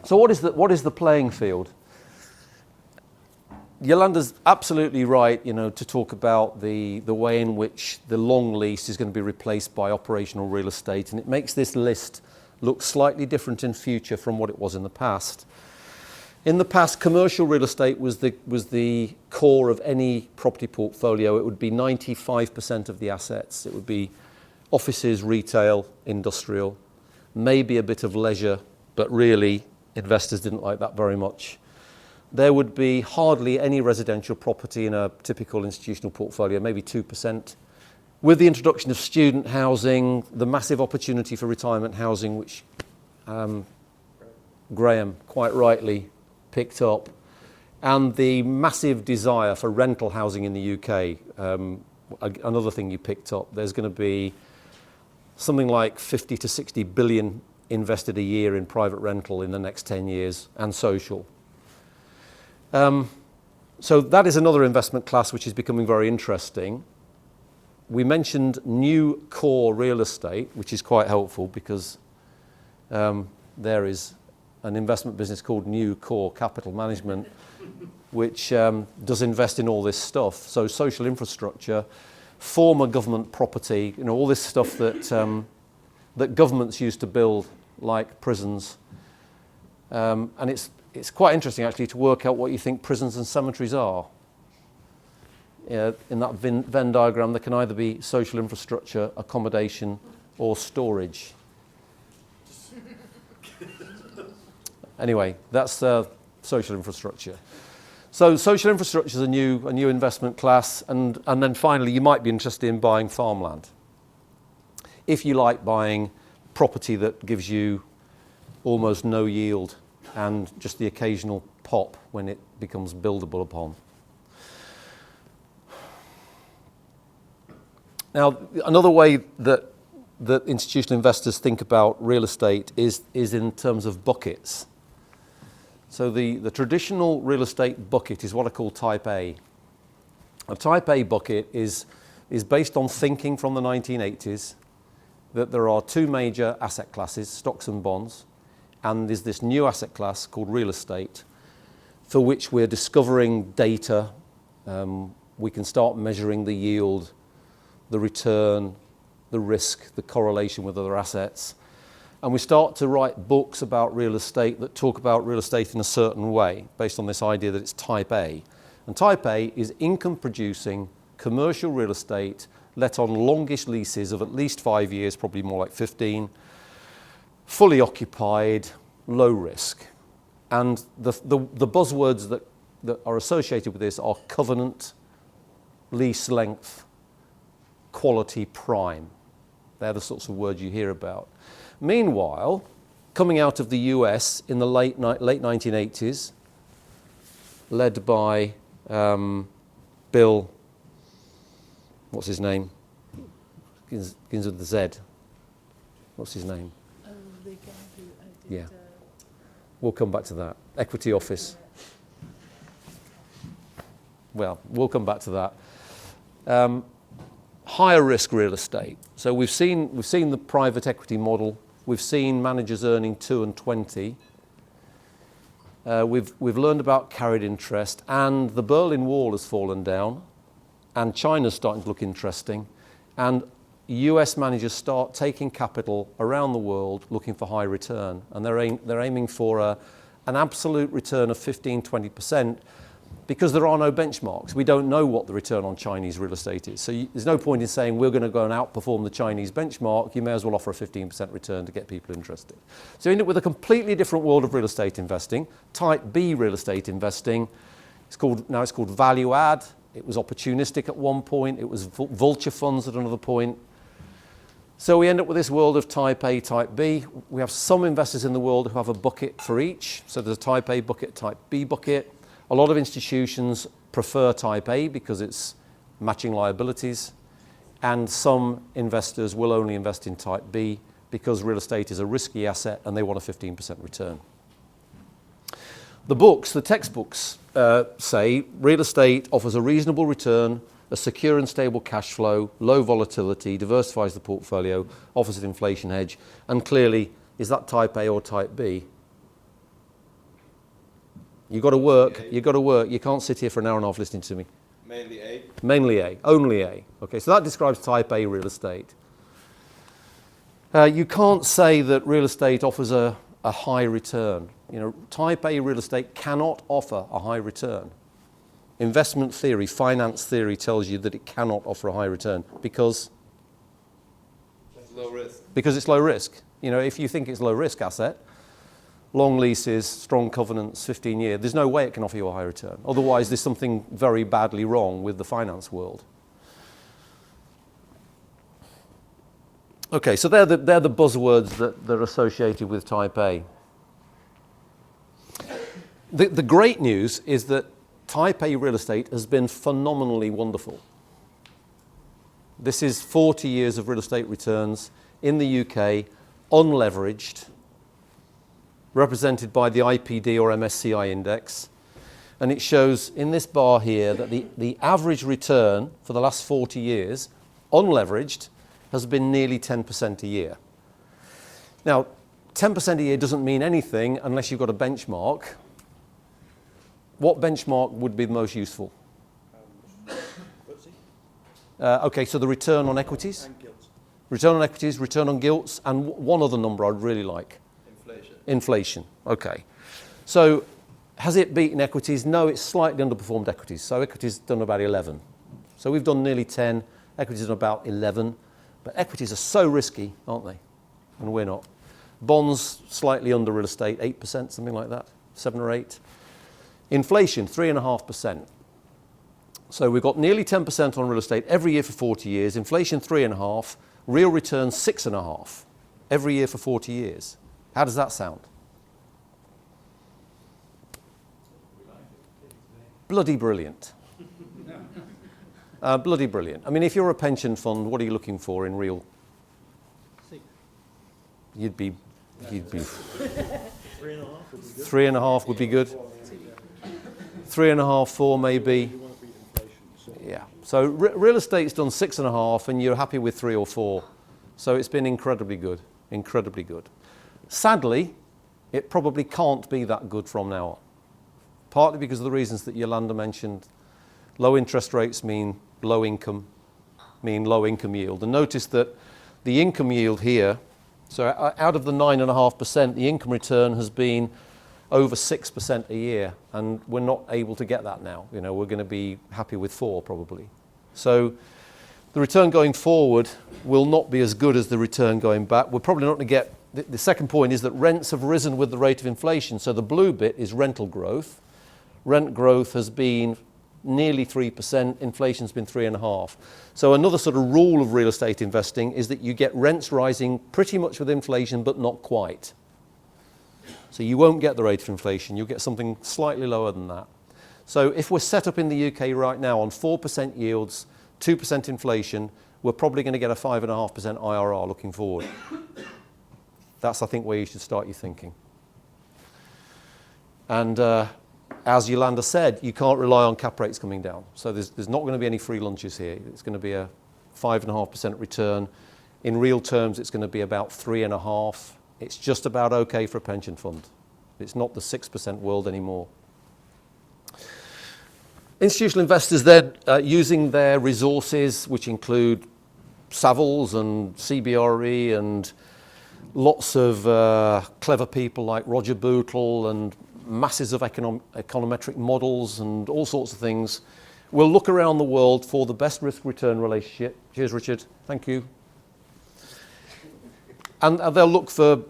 So what is the playing field? Yolanda's absolutely right, to talk about the way in which the long lease is going to be replaced by operational real estate, and it makes this list look slightly different in future from what it was in the past. In the past, commercial real estate was the core of any property portfolio. It would be 95% of the assets. It would be offices, retail, industrial, maybe a bit of leisure, but really investors didn't like that very much. There would be hardly any residential property in a typical institutional portfolio, maybe 2%. With the introduction of student housing, the massive opportunity for retirement housing, which Graham quite rightly picked up, and the massive desire for rental housing in the UK, another thing you picked up, there's going to be something like 50 to 60 billion invested a year in private rental in the next 10 years, and social. So that is another investment class which is becoming very interesting. We mentioned new core real estate, which is quite helpful because there is an investment business called New Core Capital Management, which does invest in all this stuff. So social infrastructure, former government property, all this stuff that that governments used to build, like prisons. And it's quite interesting actually to work out what you think prisons and cemeteries are. In that Venn diagram, there can either be social infrastructure, accommodation, or storage. Anyway, that's social infrastructure. So social infrastructure is a new investment class, and then finally, you might be interested in buying farmland. If you like buying property that gives you almost no yield and just the occasional pop when it becomes buildable upon. Now, another way that institutional investors think about real estate is in terms of buckets. So the traditional real estate bucket is what I call Type A. A Type A bucket is based on thinking from the 1980s that there are two major asset classes, stocks and bonds, and there's this new asset class called real estate, for which we're discovering data. We can start measuring the yield, the return, the risk, the correlation with other assets. And we start to write books about real estate that talk about real estate in a certain way, based on this idea that it's Type A. And Type A is income-producing commercial real estate let on longish leases of at least 5 years, probably more like 15, fully occupied, low risk. And the buzzwords that are associated with this are covenant, lease length, quality, prime. They're the sorts of words you hear about. Meanwhile, coming out of the US in the late 1980s, led by Bill, what's his name? Begins with the Z. What's his name? The guy who did, yeah. We'll come back to that. Equity Office. Well, we'll come back to that. Higher risk real estate. So we've seen the private equity model. We've seen managers earning 2 and 20. We've learned about carried interest, and the Berlin Wall has fallen down, and China's starting to look interesting, and US managers start taking capital around the world looking for high return, and they're aiming for an absolute return of 15-20%. Because there are no benchmarks. We don't know what the return on Chinese real estate is. So there's no point in saying we're going to go and outperform the Chinese benchmark. You may as well offer a 15% return to get people interested. So you end up with a completely different world of real estate investing. Type B real estate investing. Now it's called value add. It was opportunistic at one point. It was vulture funds at another point. So we end up with this world of Type A, Type B. We have some investors in the world who have a bucket for each. So there's a Type A bucket, Type B bucket. A lot of institutions prefer Type A because it's matching liabilities, and some investors will only invest in Type B because real estate is a risky asset and they want a 15% return. The textbooks say real estate offers a reasonable return, a secure and stable cash flow, low volatility, diversifies the portfolio, offers an inflation hedge, and clearly, is that Type A or Type B? You've got to work. You've got to work. You can't sit here for an hour and a half listening to me. Mainly A. Mainly A. Only A. Okay, so that describes type A real estate. You can't say that real estate offers a high return. You know, type A real estate cannot offer a high return. Investment theory, finance theory tells you that it cannot offer a high return because It's low risk. it's low risk. You know, if you think it's a low risk asset, long leases, strong covenants, 15 years, there's no way it can offer you a high return. Otherwise, there's something very badly wrong with the finance world. Okay, so they're the buzzwords that are associated with type A. The great news is that type A real estate has been phenomenally wonderful. This is 40 years of real estate returns in the UK, unleveraged, represented by the IPD or MSCI index. And it shows in this bar here that the average return for the last 40 years, unleveraged, has been nearly 10% a year. Now, 10% a year doesn't mean anything unless you've got a benchmark. What benchmark would be the most useful? Okay, so the return on equities? And gilts. Return on equities, return on gilts, and one other number I'd really like. Inflation. Inflation, okay. So has it beaten equities? No, it's slightly underperformed equities. So equities done about 11. So we've done nearly 10, equities done about 11. But equities are so risky, aren't they? And we're not. Bonds slightly under real estate, 8%, something like that, 7 or 8. Inflation, 3.5%. So we've got nearly 10% on real estate every year for 40 years. Inflation, 3.5%. Real returns, 6.5%. Every year for 40 years. How does that sound? Bloody brilliant. Bloody brilliant. I mean, if you're a pension fund, what are you looking for in real? 6. You'd be 3.5 would be good. 3.5 would be good. 3.5, 4 maybe. You want to beat inflation. So Yeah. So real estate's done 6.5, and you're happy with 3 or 4. So it's been incredibly good, incredibly good. Sadly, it probably can't be that good from now on. Partly because of the reasons that Yolanda mentioned. Low interest rates mean low income yield. And notice that the income yield here, so out of the 9.5%, the income return has been over 6% a year, and we're not able to get that now. You know, we're going to be happy with 4 probably. So the return going forward will not be as good as the return going back. We're probably not going to get, the second point is that rents have risen with the rate of inflation. So the blue bit is rental growth. Rent growth has been nearly 3%, inflation's been 3.5%. So another sort of rule of real estate investing is that you get rents rising pretty much with inflation, but not quite. So you won't get the rate of inflation, you'll get something slightly lower than that. So if we're set up in the UK right now on 4% yields, 2% inflation, we're probably going to get a 5.5% IRR looking forward. That's, I think, where you should start your thinking. And as Yolanda said, you can't rely on cap rates coming down. So there's not going to be any free lunches here. It's going to be a 5.5% return. In real terms, it's going to be about 3.5%. It's just about okay for a pension fund. It's not the 6% world anymore. Institutional investors then, using their resources, which include Savills and CBRE and lots of clever people like Roger Bootle and masses of econometric models and all sorts of things, will look around the world for the best risk-return relationship. Cheers, Richard. Thank you. And they'll look for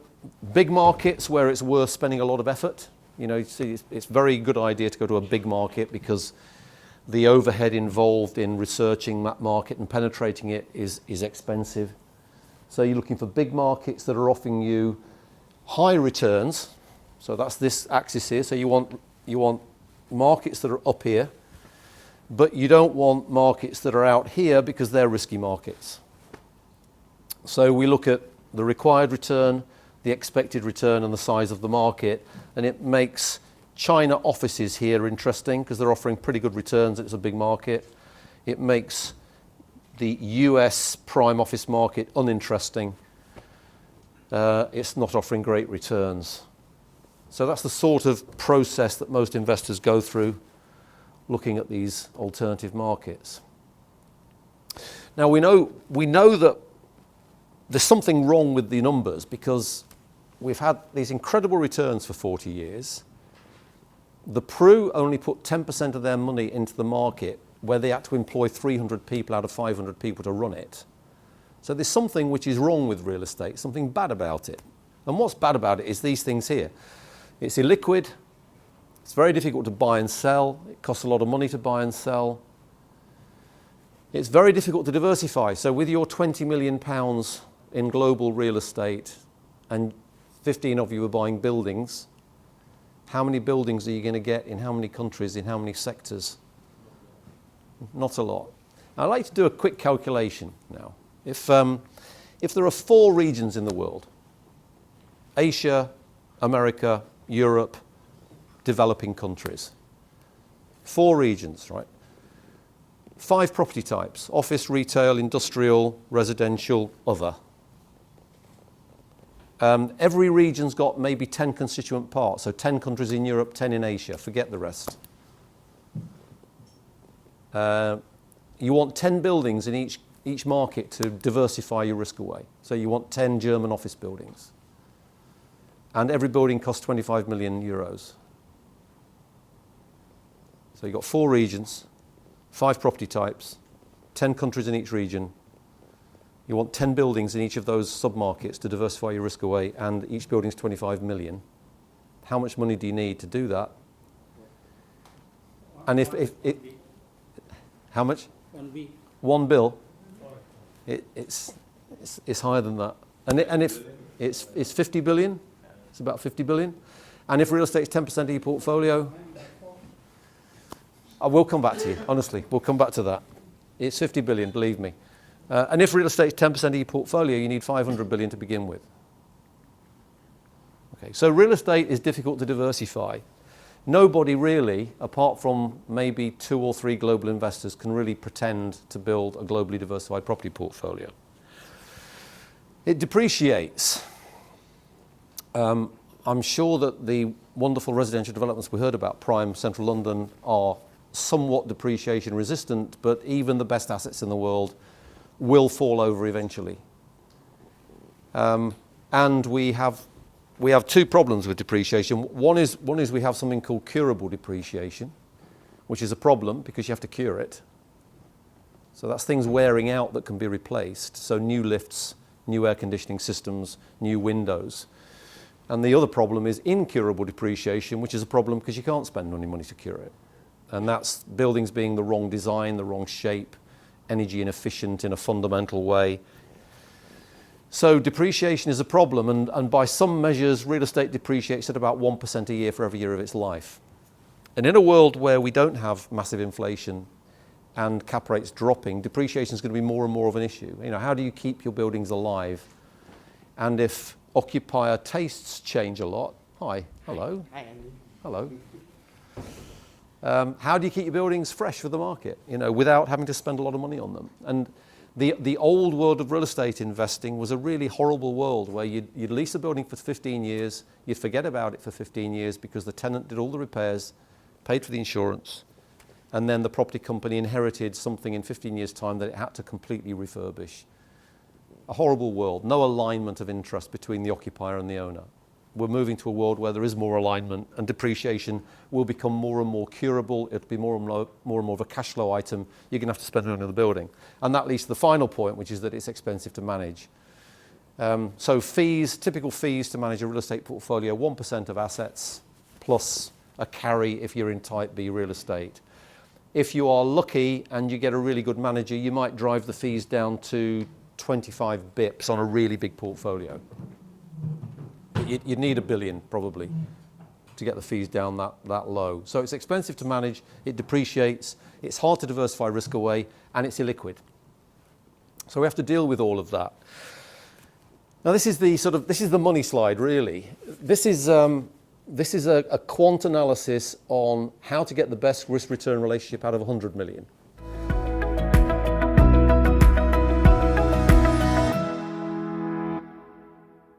big markets where it's worth spending a lot of effort. You know, you see, it's a very good idea to go to a big market because the overhead involved in researching that market and penetrating it is expensive. So you're looking for big markets that are offering you high returns. So that's this axis here. So you want markets that are up here, but you don't want markets that are out here because they're risky markets. So we look at the required return, the expected return, and the size of the market, and it makes China offices here interesting because they're offering pretty good returns. It's a big market. It makes the US prime office market uninteresting. It's not offering great returns. So that's the sort of process that most investors go through looking at these alternative markets. Now we know that there's something wrong with the numbers because we've had these incredible returns for 40 years. The Pru only put 10% of their money into the market where they had to employ 300 people out of 500 people to run it. So there's something which is wrong with real estate, something bad about it. And what's bad about it is these things here. It's illiquid, it's very difficult to buy and sell, it costs a lot of money to buy and sell. It's very difficult to diversify. So with your £20 million in global real estate and 15 of you are buying buildings, how many buildings are you going to get in how many countries, in how many sectors? Not a lot. I'd like to do a quick calculation now. If there are 4 regions in the world, Asia, America, Europe, developing countries, 4 regions, right? 5 property types: office, retail, industrial, residential, other. Every region's got maybe 10 constituent parts, so 10 countries in Europe, 10 in Asia, forget the rest. You want 10 buildings in each market to diversify your risk away. So you want 10 German office buildings. And every building costs 25 million euros. So you've got 4 regions, 5 property types, 10 countries in each region. You want 10 buildings in each of those sub-markets to diversify your risk away, and each building is 25 million. How much money do you need to do that? And if how much? 1 week. 1 bill. It's higher than that. And if it's 50 billion, it's about 50 billion. And if real estate is 10% of your portfolio, I will come back to you, honestly, we'll come back to that. It's 50 billion, believe me. And if real estate is 10% of your portfolio, you need 500 billion to begin with. Okay, so real estate is difficult to diversify. Nobody really, apart from maybe 2 or 3 global investors, can really pretend to build a globally diversified property portfolio. It depreciates. I'm sure that the wonderful residential developments we heard about, prime central London, are somewhat depreciation resistant, but even the best assets in the world will fall over eventually. And we have 2 problems with depreciation. One is we have something called curable depreciation, which is a problem because you have to cure it. So that's things wearing out that can be replaced. So new lifts, new air conditioning systems, new windows. And the other problem is incurable depreciation, which is a problem because you can't spend any money to cure it. And that's buildings being the wrong design, the wrong shape, energy inefficient in a fundamental way. So depreciation is a problem, and by some measures, real estate depreciates at about 1% a year for every year of its life. And in a world where we don't have massive inflation and cap rates dropping, depreciation is going to be more and more of an issue. You know, how do you keep your buildings alive? And if occupier tastes change a lot, hi, hello, Hi, Andy. hello. How do you keep your buildings fresh for the market, you know, without having to spend a lot of money on them? And the old world of real estate investing was a really horrible world where you'd lease a building for 15 years, you'd forget about it for 15 years because the tenant did all the repairs, paid for the insurance, and then the property company inherited something in 15 years' time that it had to completely refurbish. A horrible world, no alignment of interest between the occupier and the owner. We're moving to a world where there is more alignment, and depreciation will become more and more curable. It'll be more and more of a cash flow item. You're going to have to spend money on the building. And that leads to the final point, which is that it's expensive to manage. So fees, typical fees to manage a real estate portfolio, 1% of assets plus a carry if you're in type B real estate. If you are lucky and you get a really good manager, you might drive the fees down to 25 bips on a really big portfolio. You'd need $1 billion probably to get the fees down that low. So it's expensive to manage, it depreciates, it's hard to diversify risk away, and it's illiquid. So we have to deal with all of that. Now this is the money slide really. This is a quant analysis on how to get the best risk-return relationship out of 100 million.